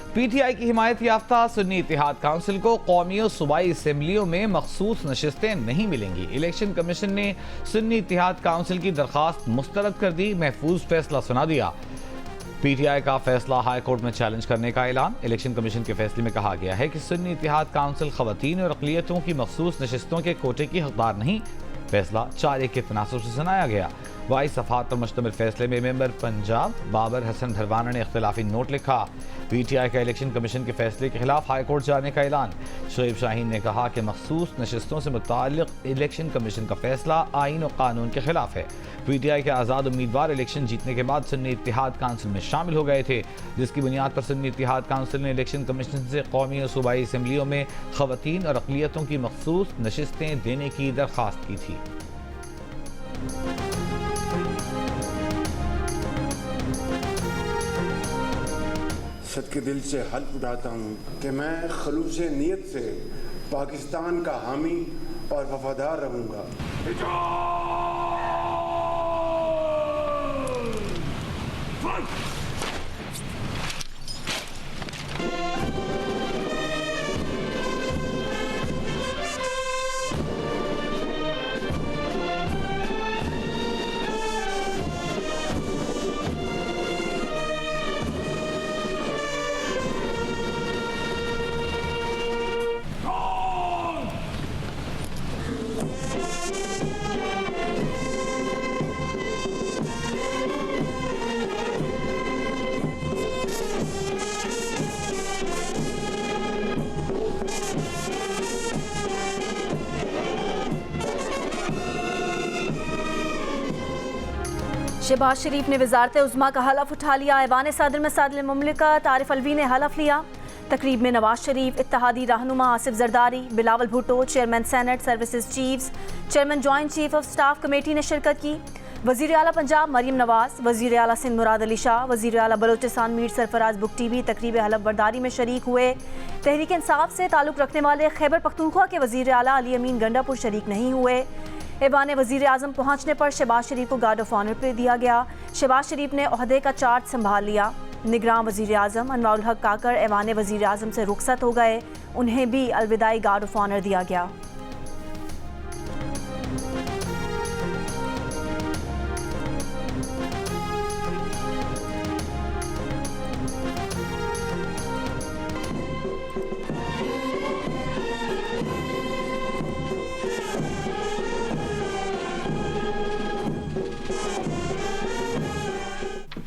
PTI की हिमायत याफ्ता सुन्नी इत्तेहाद council को कौमी और सूबाई असम्बलियों में मखसूस नशिस्तें नहीं मिलेंगी। इलेक्शन कमीशन ने सुन्नी इत्तेहाद काउंसिल की दरखास्त मुस्तरद कर दी, महफूज फैसला सुना दिया। PTI का फैसला हाई कोर्ट में चैलेंज करने का ऐलान। इलेक्शन कमीशन के फैसले में कहा गया है कि सुन्नी इत्तेहाद काउंसिल खवातीन और अक़लियतों की मखसूस नशिस्तों के कोटे की हकदार नहीं। फैसला 4-1 के तनासुब से सुनाया गया। 22 सफ़हात पर मुश्तमिल फैसले में मेंबर पंजाब बाबर हसन धरवाना ने इख्तिलाफी नोट लिखा। PTI का इलेक्शन कमीशन के फैसले के खिलाफ हाई कोर्ट जाने का ऐलान। शोएब शाहीन ने कहा कि मखसूस नशिस्तों से मुताल्लिक़ इलेक्शन कमीशन का फैसला आईन और कानून के खिलाफ है। PTI के आज़ाद उम्मीदवार इलेक्शन जीतने के बाद सुन्नी इत्तेहाद काउंसिल में शामिल हो गए थे, जिसकी बुनियाद पर सुन्नी इत्तेहाद काउंसिल ने इलेक्शन कमीशन से कौमी और सूबाई असम्बलियों में खवातीन और अक़लियतों की मखसूस नशिस्तें देने की दरख्वास्त की थी। सच्चे दिल से हल्फ उठाता हूँ कि मैं खलूस नीयत से पाकिस्तान का हामी और वफादार रहूँगा। शहबाज शरीफ ने वज़ारत उज़्मा का हलफ उठा लिया। ऐवान सदर में सदर मुमलिकत आरिफ अलवी ने हलफ लिया। तकरीब में नवाज शरीफ, इत्तेहादी रहनुमा Asif Zardari, Bilawal Bhutto, chairman senate services chiefs, chairman joint chief of staff committee ने शिरकत की। वज़ीर आला पंजाब मरीम नवाज, वज़ीर आला सिंध मुराद अली शाह, वज़ीर आला बलोचिस्तान मीर सरफराज बुगटी भी तकरीब हलफ बर्दारी में शरीक हुए। तहरीक इंसाफ से ताल्लुक़ रखने वाले खैबर पख्तूनख्वा के वज़ीर आला अली अमीन गंडापुर शरीक नहीं हुए। ऐवान वज़ीर आज़म पहुँचने पर शहबाज शरीफ को गार्ड ऑफ ऑनर पे दिया गया। शहबाज शरीफ ने ओहदे का चार्ज संभाल लिया। निगरान वज़ीर आज़म अनवारुल हक काकर ऐवान वज़ीर आज़म से रुखसत हो गए, उन्हें भी अलविदाई गार्ड ऑफ ऑनर दिया गया।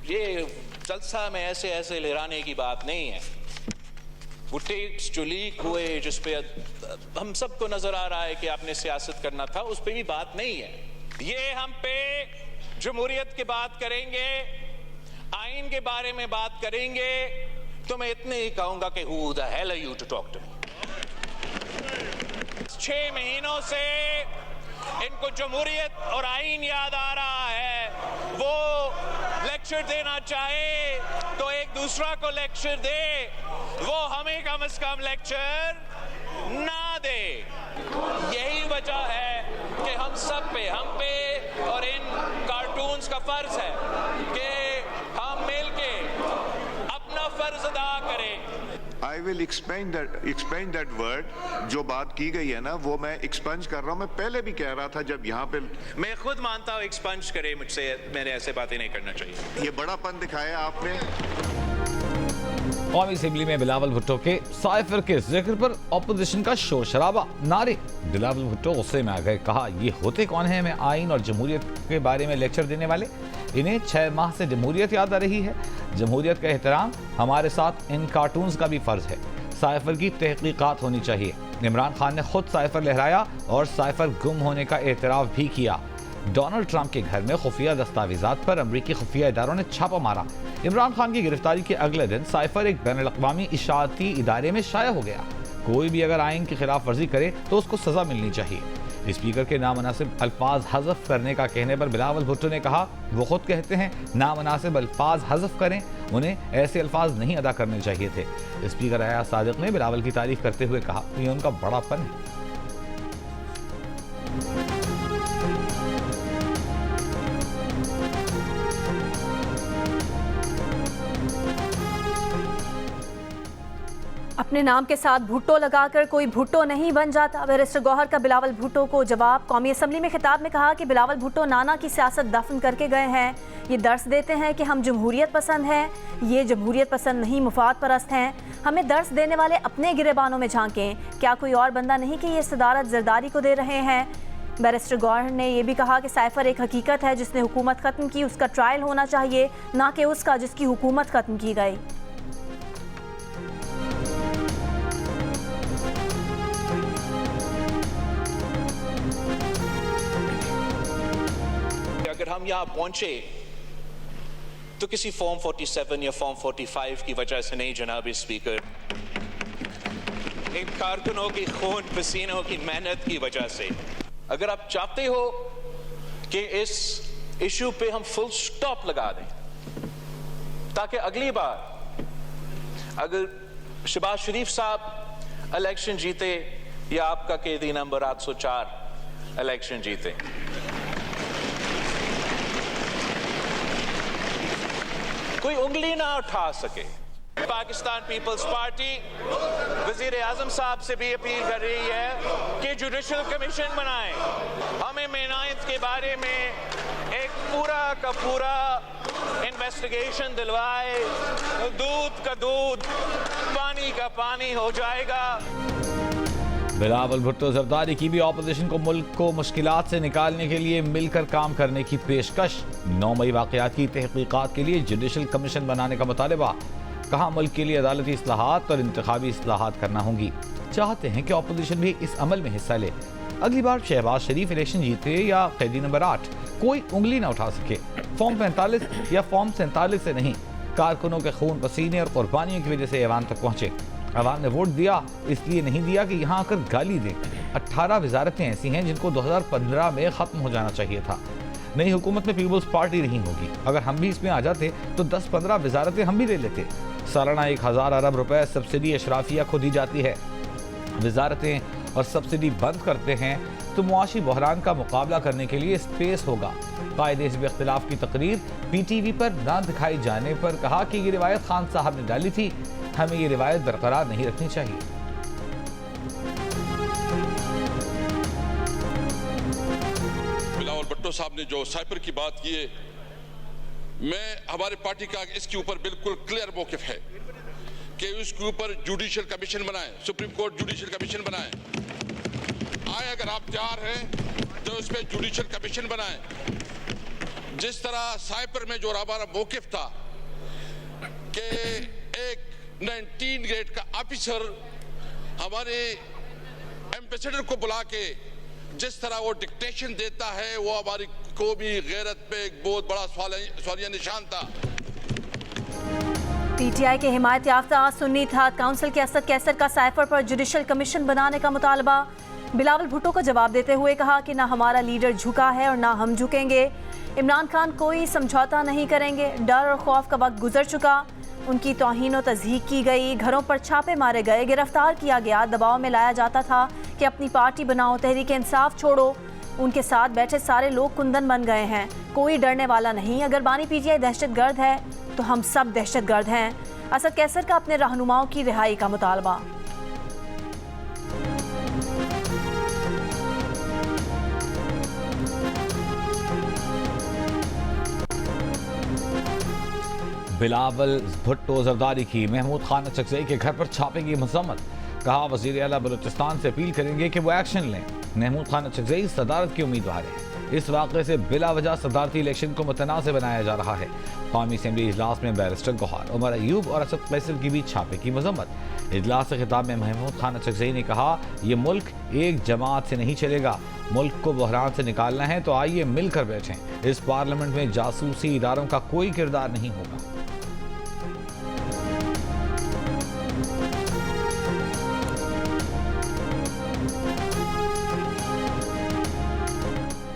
ये जलसा में ऐसे ऐसे लहराने की बात नहीं है। वो टेप्स जो लीक हुए, जिस पे हम सबको नजर आ रहा है कि आपने सियासत करना था, उस पे भी बात नहीं है। ये हम पे जमहूरियत की बात करेंगे, आइन के बारे में बात करेंगे, तो मैं इतने ही कहूंगा कि who the hell are you to talk to me. 6 महीनों से इनको जमहूरियत और आइन याद आ रहा है। वो लेक्चर देना चाहे तो एक दूसरा को लेक्चर दे, वो हमें कम से कम लेक्चर ना दे। यही वजह है कि हम सब पे, हम पे और इन कार्टून्स का फर्ज है कि हम मिलके अपना फर्ज अदा करें। I will expand that word। जो बात की गई है ना, वो मैं एक्सपंज कर रहा हूँ। मैं पहले भी कह रहा था जब यहाँ पे, मैं खुद मानता हूँ एक्सपंज करे मुझसे, मैंने ऐसे बातें नहीं करना चाहिए। ये बड़ापन दिखाया आपने। कौमी असेंबली में बिलावल भुट्टो के साइफर के जिक्र पर अपोजिशन का शोर शराबा, नारे। बिलावल भुट्टो गुस्से में आ गए, कहा ये होते कौन है मैं आइन और जमहूरियत के बारे में लेक्चर देने वाले? इन्हें 6 माह से जमहूरियत याद आ रही है। जमहूरियत का एहतराम हमारे साथ इन कार्टून्स का भी फर्ज है। साइफर की तहकीकात होनी चाहिए। इमरान खान ने खुद साइफर लहराया और साइफर गुम होने का एतराफ़ भी किया। डोनाल्ड ट्रंप के घर में खुफिया दस्तावेजात पर अमरीकी खुफिया इदारों ने छापा मारा। इमरान खान की गिरफ्तारी के अगले दिन साइफर एक बैनुल-अक़वामी इशाअती इदारे में शाया हो गया। कोई भी अगर आइन की खिलाफ वर्जी करे तो उसको सजा मिलनी चाहिए। स्पीकर के नामनासिब अल्फाज हज़फ करने का कहने पर बिलावल भुट्टो ने कहा, वो खुद कहते हैं नामनासिब अल्फाज हज़फ करें, उन्हें ऐसे अल्फाज नहीं अदा करने चाहिए थे। स्पीकर अयाज सादिक ने बिलावल की तारीफ करते हुए कहा, ये उनका बड़ापन है। अपने नाम के साथ भुट्टो लगाकर कोई भुट्टो नहीं बन जाता। बैरिस्टर गौहर का बिलावल भुट्टो को जवाब। कौमी असम्बली में खिताब में कहा कि बिलावल भुट्टो नाना की सियासत दफन करके गए हैं। ये दर्स देते हैं कि हम जमहूरियत पसंद हैं, ये जमहूरियत पसंद नहीं मुफाद परस्त हैं। हमें दर्स देने वाले अपने गिरेबानों में झांकें, क्या कोई और बंदा नहीं कि ये सदारत जरदारी को दे रहे हैं। बैरिस्टर गौहर ने यह भी कहा कि साइफर एक हकीकत है, जिसने हुकूमत ख़त्म की उसका ट्रायल होना चाहिए, ना कि उसका जिसकी हुकूमत ख़त्म की गई। अगर हम यहाँ पहुंचे तो किसी फॉर्म 47 या फॉर्म 45 की वजह से नहीं जनाब स्पीकर, इन कारकुनों की खून पसीनों की मेहनत की वजह से। अगर आप चाहते हो कि इस इशू पे हम फुल स्टॉप लगा दें ताकि अगली बार अगर शहबाज शरीफ साहब इलेक्शन जीते या आपका कैदी नंबर 804 इलेक्शन जीते, कोई उंगली ना उठा सके। पाकिस्तान पीपल्स पार्टी वजीर आजम साहब से भी अपील कर रही है कि जुडिशल कमीशन बनाएं, हमें मेनायत के बारे में एक पूरा का पूरा इन्वेस्टिगेशन दिलवाए। दूध का दूध पानी का पानी हो जाएगा। बिलावल भुट्टो जरदारी की भी ऑपोजिशन को मुल्क को मुश्किलात से निकालने के लिए मिलकर काम करने की पेशकश। 9 मई वाक़यात की तहकीकात के लिए जुडिशल कमीशन बनाने का मुतालबा। कहा मुल्क के लिए अदालती इस्लाहात और इंतखाबी इस्लाहात करना होंगी। चाहते हैं कि ऑपोजिशन भी इस अमल में हिस्सा ले। अगली बार शहबाज शरीफ इलेक्शन जीते या कैदी नंबर 8 कोई उंगली ना उठा सके। फॉर्म 45 या फॉर्म 47 से नहीं, कारकुनों के खून पसीने और कुर्बानियों की वजह से ऐवान तक पहुंचे। अवाम ने वोट दिया, इसलिए नहीं दिया कि यहाँ आकर गाली दें। 18 वजारतें ऐसी हैं जिनको 2015 में ख़त्म हो जाना चाहिए था। नई हुकूमत में पीपल्स पार्टी नहीं होगी। अगर हम भी इसमें आ जाते तो 10-15 वजारतें हम भी ले लेते। सालाना 1000 अरब रुपए सब्सिडी अशराफिया को दी जाती है। वजारतें और सब्सिडी बंद करते हैं तो मुआशी बहरान का मुकाबला करने के लिए स्पेस होगा। कायदे हिज़्ब इख्तिलाफ की तकरीर PTV पर ना दिखाई जाने पर कहा कि ये रिवायत खान साहब ने डाली थी, हमें ये रिवायत बरकरार नहीं रखनी चाहिए। बिलावल भुट्टो साहब ने जो साइपर की बात की है, मैं हमारे पार्टी का इसके ऊपर बिल्कुल क्लियर मौक़िफ़ है कि उसके ऊपर जुडिशल कमीशन बनाएं, सुप्रीम कोर्ट जुडिशल कमीशन बनाएं। आए अगर आप तैयार हैं तो उस पर जुडिशल कमीशन बनाएं। जिस तरह साइपर में जो हमारा मौक़िफ़ था कि एक 19 ग्रेड का ऑफिसर हमारे एम्बेसडर को बुला के जिस तरह वो डिक्टेशन देता है, वो हमारी कौमी गैरत पे एक बहुत बड़ा सवालिया निशान था। PTI के हिमायत याफ्ता सुन्नी इत्तेहाद काउंसिल के असद कैसर का साइफर पर जुडिशल कमीशन बनाने का मुतालबा। बिलावल भुट्टो को जवाब देते हुए कहा कि ना हमारा लीडर झुका है और ना हम झुकेंगे। इमरान खान कोई समझौता नहीं करेंगे। डर और खौफ का वक्त गुजर चुका। उनकी तौहीन और तज़हीक की गई, घरों पर छापे मारे गए, गिरफ्तार किया गया, दबाव में लाया जाता था कि अपनी पार्टी बनाओ, तहरीक इंसाफ छोड़ो। उनके साथ बैठे सारे लोग कुंदन बन गए हैं। कोई डरने वाला नहीं। अगर बानी PTI दहशतगर्द है तो हम सब दहशतगर्द हैं। असद कैसर का अपने रहनुमाओं की रिहाई का मुतालबा। बिलावल भुट्टो जरदारी की महमूद खान अचकज़ई के घर पर छापे की मज़म्मत। कहा वज़ीर आला बलूचिस्तान से अपील करेंगे कि वो एक्शन लें। महमूद खान अचकज़ई सदारत के उम्मीदवार हैं। इस वाक़े से बिला वजह सदारती इलेक्शन को मुतनाज़ बनाया जा रहा है। कौमी असम्बली इजलास में बैरिस्टर गौहर, उमर अयूब और असद कैसर की भी छापे की मज़म्मत। इजलास से खिताब में महमूद खान अचकज़ई ने कहा, ये मुल्क एक जमात से नहीं चलेगा। मुल्क को बहरान से निकालना है तो आइए मिलकर बैठें। इस पार्लियामेंट में जासूसी इदारों का कोई किरदार नहीं होगा।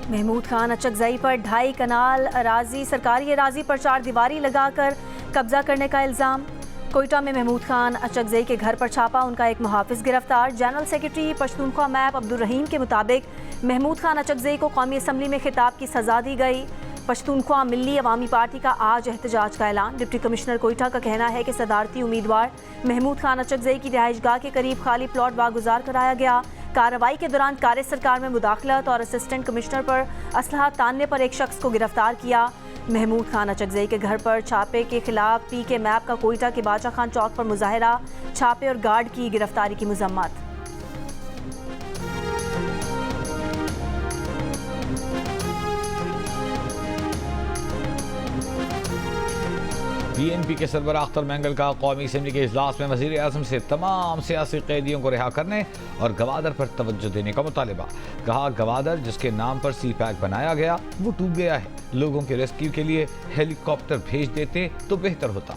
महमूद खान अचकज़ई पर 2.5 कनाल अराजी, सरकारी अराजी पर 4 दीवारी लगाकर कब्जा करने का इल्ज़ाम। कोयटा में महमूद खान अचकज़ई के घर पर छापा, उनका एक मुहाफिज गिरफ्तार। General secretary Pashtunkhwa MAP Abdul Rahim के मुताबिक महमूद खान अचकज़ई को कौमी असम्बली में खिताब की सज़ा दी गई। पश्तूनख्वा मिल्ली अवामी पार्टी का आज एहतजाज का ऐलान। डिप्टी कमिश्नर कोयटा का कहना है कि सदारती उम्मीदवार महमूद खान अचकजई की रिहाइशगाह के करीब खाली प्लॉट वागुजार कराया गया। कार्रवाई के दौरान कार्य सरकार में मुदाखलत और असिस्टेंट कमिश्नर पर असलहा तानने पर एक शख्स को गिरफ्तार किया। महमूद खान अचकजई के घर पर छापे के खिलाफ पीके मैप का कोयटा के बादशाह खान चौक पर मुजाहरा, छापे और गार्ड की गिरफ्तारी की मजम्मत। PNP के सरबराह अख्तर मैंगल का कौमी असम्बली के इजलास में वज़ीर आज़म से तमाम सियासी कैदियों को रिहा करने और गवादर पर तवज्जो देने का मुतालिबा। कहा गवादर जिसके नाम पर सी पैक बनाया गया वो टूट गया है, लोगों के रेस्क्यू के लिए हेलीकॉप्टर भेज देते तो बेहतर होता।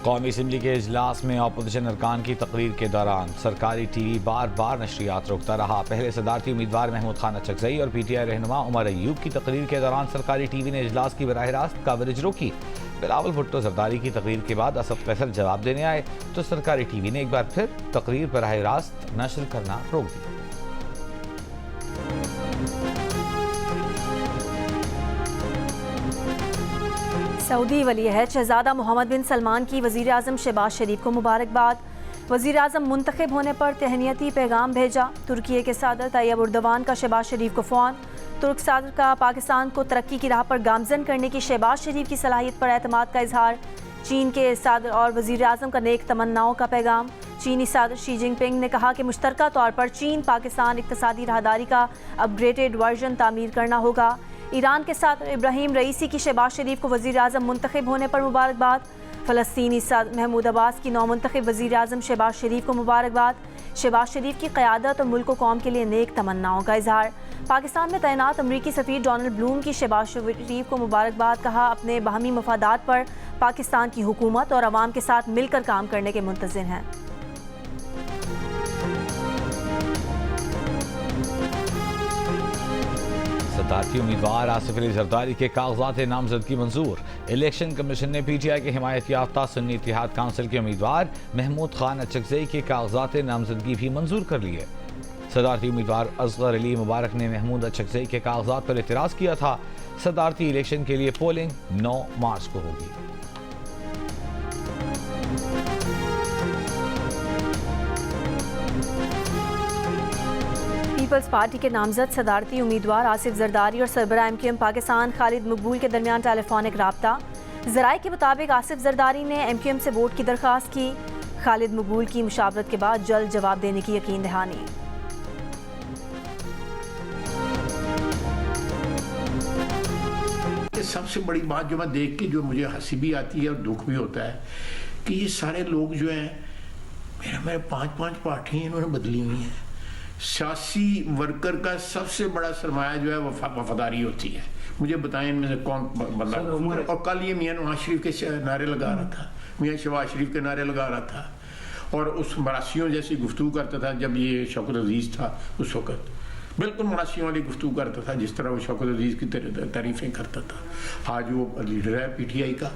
कौमी असम्बली के इजलास में अपोजिशन अरकान की तकरीर के दौरान सरकारी टीवी बार बार नशरियात रोकता रहा। पहले सदारती उम्मीदवार महमूद खान अचकजई और PTI रहनुमा उमर अयूब की तकरीर के दौरान सरकारी टीवी ने इजलास की बराह रास्त कवरेज रोकी। बिलावल भुट्टो जरदारी की तकरीर के बाद असद फैसल जवाब देने आए तो सरकारी टीवी ने एक बार फिर तकरीर बराह रास्त नशर करना रोक दी। सऊदी वली-ए-अहद शहजादा मोहम्मद बिन सलमान की वज़ीर आज़म शहबाज शरीफ को मुबारकबाद। वज़ीर आज़म मुंतखब होने पर तहनीती पैगाम भेजा। तुर्की के सदर तैयब उर्दवान का शहबाज शरीफ को फ़ोन। तुर्क सदर का पाकिस्तान को तरक्की की राह पर गामजन करने की शहबाज शरीफ की सलाहियत पर एतमाद का इजहार। चीन के सदर और वज़ीर आज़म का नेक तमन्नाओं का पैगाम। चीनी सदर शी जिनपिंग ने कहा कि मुश्तरका तौर पर चीन पाकिस्तान इक़्तिसादी राहदारी का अपग्रेडेड वर्जन तामीर करना होगा। ईरान के साथ इब्राहिम रईसी की शहबाज शरीफ को वज़ीर आज़म मुंतखब होने पर मुबारकबाद। फ़लस्तीनी सदर महमूद अब्बास की नौमुंतखब वज़ीर आज़म शहबाज शरीफ को मुबारकबाद। शहबाज शरीफ की क़यादत और मुल्क कौम के लिए नेक तमन्नाओं का इजहार। पाकिस्तान में तैनात अमरीकी सफ़ीर डोनाल्ड ब्लूम की शहबाज शरीफ को मुबारकबाद। कहा अपने बाहमी मफादात पर पाकिस्तान की हुकूमत और अवाम के साथ मिलकर काम करने के मुंतज़िर हैं। सदारती उम्मीदवार आसिफ अली जरदारी के कागजात नामजदगी मंजूर। इलेक्शन कमीशन ने PTI के हिमायत याफ्ता सुन्नी इत्तेहाद काउंसिल के उम्मीदवार महमूद खान अचकजई के कागजात नामजदगी भी मंजूर कर लिए। सदारती उम्मीदवार असगर अली मुबारक ने महमूद अचकजई के कागजात पर एतराज़ किया था। सदारती इलेक्शन के लिए पोलिंग 9 मार्च को होगी। पीपल्स पार्टी के नामजद सदारती उम्मीदवार आसिफ जरदारी और सरबराह MQM पाकिस्तान खालिद मकबूल के दरमियान टेलीफोनिक राब्ता। ज़राए के मुताबिक आसिफ जरदारी ने MQM से वोट की दरख्वास्त की। खालिद मकबूल की मुशावरत के बाद जल्द जवाब देने की यकीन दहानी। सबसे बड़ी बात जो मैं देख के जो मुझे हंसी भी आती है और दुख भी होता है कि ये सारे लोग जो हैं मेरे 5 पार्टियां इन्होंने बदली हुई हैं। सियासी वर्कर का सबसे बड़ा सरमाया जो है वफादारी होती है। मुझे बताएं इनमें से कौन बंदा। और कल ये मियां नवाज शरीफ के नारे लगा रहा था, मियां शहबाज शरीफ के नारे लगा रहा था और उस मरासियों जैसी गुफ्तगू करता था जब ये शौकत अजीज था उस वक्त। बिल्कुल मरासियों वाली गुफ्तगू करता था जिस तरह वो शौकत अजीज की तारीफें करता था। आज वो लीडर है PTI का।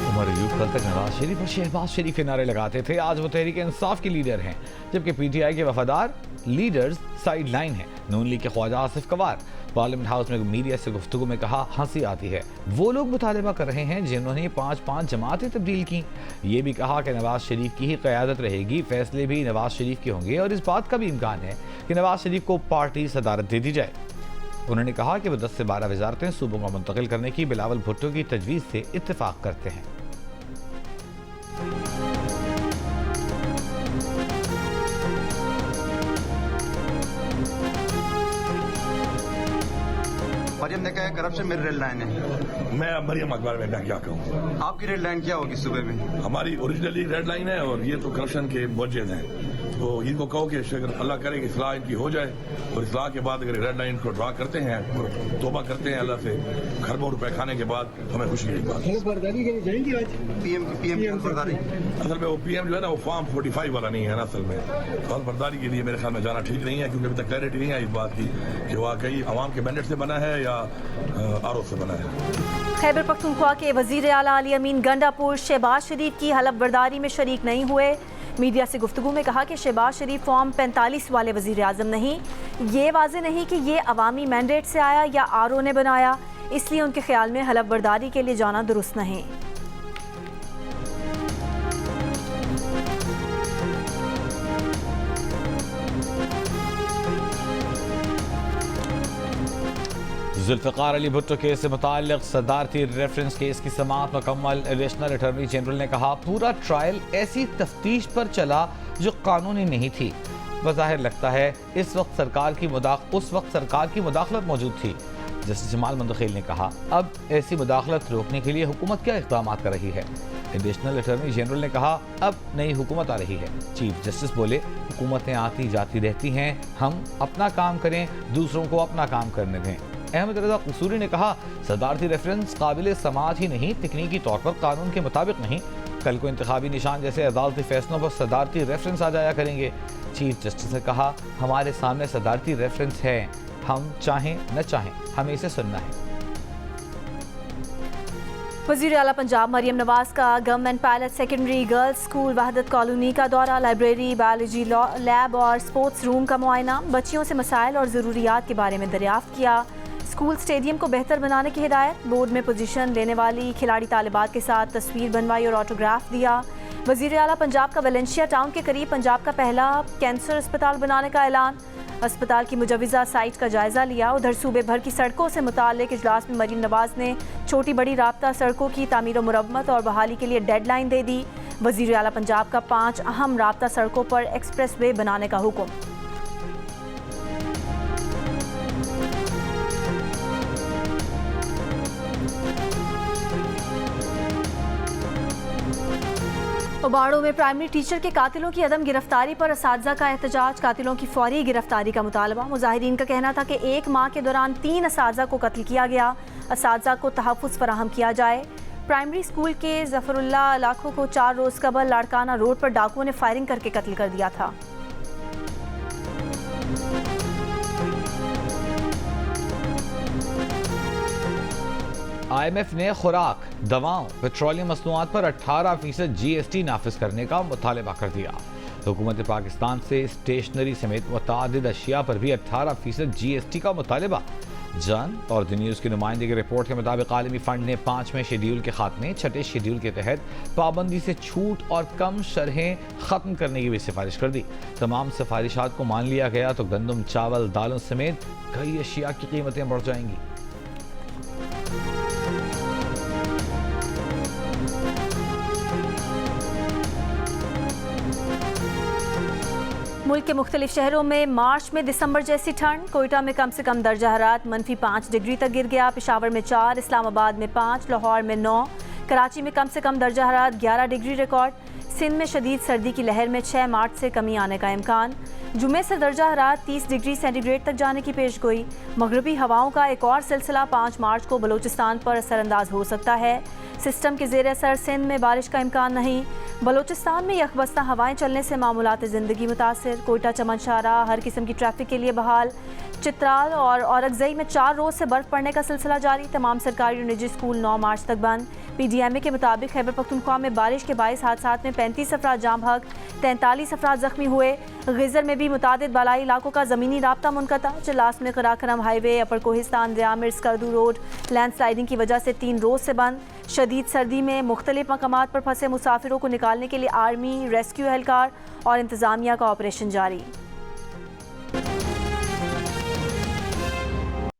उमर अयूब कल तक नवाज शरीफ और शहबाज शरीफ के नारे लगाते थे, आज वो तहरीक इंसाफ के लीडर हैं, जबकि PTI के वफादार लीडर्स साइड लाइन हैं। नून लीग के ख्वाजा आसिफ कवार पार्लियामेंट हाउस में मीडिया से गुफ्तगू में कहा हंसी आती है, वो लोग मुतालबा कर रहे हैं जिन्होंने 5 जमातें तब्दील की। ये भी कहा कि नवाज शरीफ की ही क़यादत रहेगी, फैसले भी नवाज शरीफ के होंगे और इस बात का भी इम्कान है कि नवाज शरीफ को पार्टी सदारत दे दी जाए। उन्होंने कहा कि वो 10 से 12 वजारतें सूबों को मुंतकिल करने की बिलावल भुट्टो की तजवीज़ से इत्तेफाक करते हैं। मरियम ने कहा करप्शन मेरी रेड लाइन है। मैं अब मरियम अखबार में क्या कहूँ। आपकी रेड लाइन क्या होगी सुबह में? हमारी ओरिजिनली रेड लाइन है और ये तो करप्शन के मुवज्जिह हैं, तो इनको कहो कि अगर अल्लाह करे कि इस्लाह इनकी हो जाए और इस्लाह के बाद अगर रेड लाइन को ड्रा करते हैं, तौबा करते हैं अल्लाह से खरबों रुपए खाने के बाद, हमें खुशी की बात। PM की बर्दारी असल में वो PM जो है ना वो फॉर्म 45 वाला नहीं है ना असल में। फल बर्दारी के लिए मेरे ख्याल में जाना ठीक नहीं है क्योंकि अभी तक क्लैरिटी नहीं है इस बात की कि वाकई अवाम के मैंडेट से बना है या RO से बना है। खैबर पख्तूनख्वा के वजीर आला अली अमीन गंडापुर शहबाज शरीफ की हलफ बर्दारी में शरीक नहीं हुए। मीडिया से गुफ्तगू में कहा कि शहबाज शरीफ फॉर्म 45 वाले वज़ीर आज़म नहीं, ये वाज़े नहीं कि ये अवामी मैंडेट से आया या आरओ ने बनाया, इसलिए उनके ख्याल में हलफ बर्दारी के लिए जाना दुरुस्त नहीं। जुल्फ़िकार अली भुट्टो केस से मुताल्लिक़ सदारती रेफरेंस केस की समाअत मुकम्मल। एडिशनल अटॉर्नी जनरल ने कहा, पूरा ट्रायल ऐसी तफ्तीश पर चला जो कानूनी नहीं थी। बज़ाहिर लगता है उस वक्त सरकार की मुदाखलत मौजूद थी। जस्टिस जमाल मंदखेल ने कहा, अब ऐसी मुदाखलत रोकने के लिए हुकूमत क्या इक़दाम कर रही है। एडिशनल अटॉर्नी जनरल ने कहा, अब नई हुकूमत आ रही है। चीफ जस्टिस बोले, हुकूमतें आती जाती रहती हैं, हम अपना काम करें, दूसरों को अपना काम करने दें। अहमद रजा कसूरी ने कहा, सदारती रेफरेंस काबिल समाअत ही नहीं, तकनीकी तौर पर कानून के मुताबिक नहीं। कल को इंतखाबी निशान जैसे अदालती फैसलों पर सदारती रेफरेंस आ जाया करेंगे। चीफ जस्टिस ने कहा, हमारे सामने सदारती रेफरेंस है, हम चाहें न चाहें हमें इसे सुनना है। वज़ीर आला पंजाब मरियम नवाज का government pilot secondary girls school Wahdat colony का दौरा, लाइब्रेरी, बायोलॉजी लैब और स्पोर्ट्स रूम का मुआयना, बच्चियों से मसाइल और ज़रूरियात के बारे में दरियाफ्त किया। स्कूल स्टेडियम को बेहतर बनाने की हिदायत, बोर्ड में पोजीशन लेने वाली खिलाड़ी तालिबात के साथ तस्वीर बनवाई और ऑटोग्राफ दिया। वज़ीर आला पंजाब का वेलेंशिया टाउन के करीब पंजाब का पहला कैंसर अस्पताल बनाने का ऐलान, अस्पताल की मुजव्वज़ा साइट का जायज़ा लिया। उधर सूबे भर की सड़कों से मुताल्लिक़ इजलास में मरीम नवाज ने छोटी बड़ी राब्ता सड़कों की तामीर और मुरम्मत और बहाली के लिए डेडलाइन दे दी। वज़ीर आला पंजाब का 5 अहम राब्ता सड़कों पर एक्सप्रेस वे बनाने का हुक्म। उबाड़ो में प्राइमरी टीचर के कातिलों की अदम गिरफ्तारी पर असातिज़ा का एहतजाज, कातिलों की फौरी गिरफ्तारी का मुतालबा। मुजाहिरीन का कहना था कि 1 माह के दौरान 3 असातिज़ा को कत्ल किया गया, असातिज़ा को तहफ़्फ़ुज़ फराहम किया जाए। प्राइमरी स्कूल के ज़फ़रुल्लाह लाखों को 4 रोज़ कबल लाड़काना रोड पर डाकुओं ने फायरिंग करके कत्ल कर दिया था। IMF ने खुराक, दवाओं, पेट्रोलियम मसनूआत पर 18% GST नाफिज करने का मुतालबा कर दिया। हुकूमत पाकिस्तान से स्टेशनरी समेत मुतादिद अशिया पर भी 18% GST का मुतालबा। जन और द न्यूज़ की नुमाइंदे की रिपोर्ट के मुताबिक आलमी फंड ने 5वें शेड्यूल के खात्मे 6ठे शेड्यूल के तहत पाबंदी से छूट और कम शरहें ख़त्म करने की भी सिफारिश कर दी। तमाम सिफारिशात को मान लिया गया तो गंदम, चावल, दालों समेत कई अशिया की कीमतें बढ़ जाएंगी। मुल्क के मुख्तलिफ शहरों में मार्च में दिसंबर जैसी ठंड। कोयटा में कम से कम दर्जा हरारत -5 डिग्री तक गिर गया। पेशावर में 4, इस्लामाबाद में 5, लाहौर में 9, कराची में कम से कम दर्जा हरारत 11 डिग्री रिकॉर्ड। सिंध में शदीद सर्दी की लहर में 6 मार्च से कमी आने का इम्कान। जुमे से दर्जा हरारत 30 डिग्री सेंटीग्रेड तक जाने की पेशगोई। मगरबी हवाओं का एक और सिलसिला 5 मार्च को बलूचिस्तान पर असरअंदाज हो सकता है। सिस्टम के ज़ेर असर सिंध में बारिश का इम्कान नहीं। बलूचिस्तान में यकबस्ता हवाएं चलने से मामूलात ज़िंदगी मुतासिर। कोयटा, चमन शाहरा हर किस्म की ट्रैफिक के लिए बहाल। चित्राल और औरकज़ई में 4 रोज़ से बर्फ़ पड़ने का सिलसिला जारी। तमाम सरकारी और निजी स्कूल 9 मार्च तक बंद। PDMA के मुताबिक खैबर पख्तूनख्वा में बारिश के 22 हादसात में 35 अफराद जाम हक, 43 अफराद जख्मी हुए। गिज़र में भी मुतादिद बालाई इलाकों का ज़मीनी राब्ता मुनक़ता। चिलास में Karakoram highway, upper Kohistan, Diamer, Skardu road land sliding की वजह से 3 रोज़ से बंद। शदीद सर्दी में मुख्तलिफ मकामात पर फंसे मुसाफिरों को निकालने के लिए आर्मी, रेस्क्यू एहलकार और इंतज़ामिया का ऑपरेशन जारी।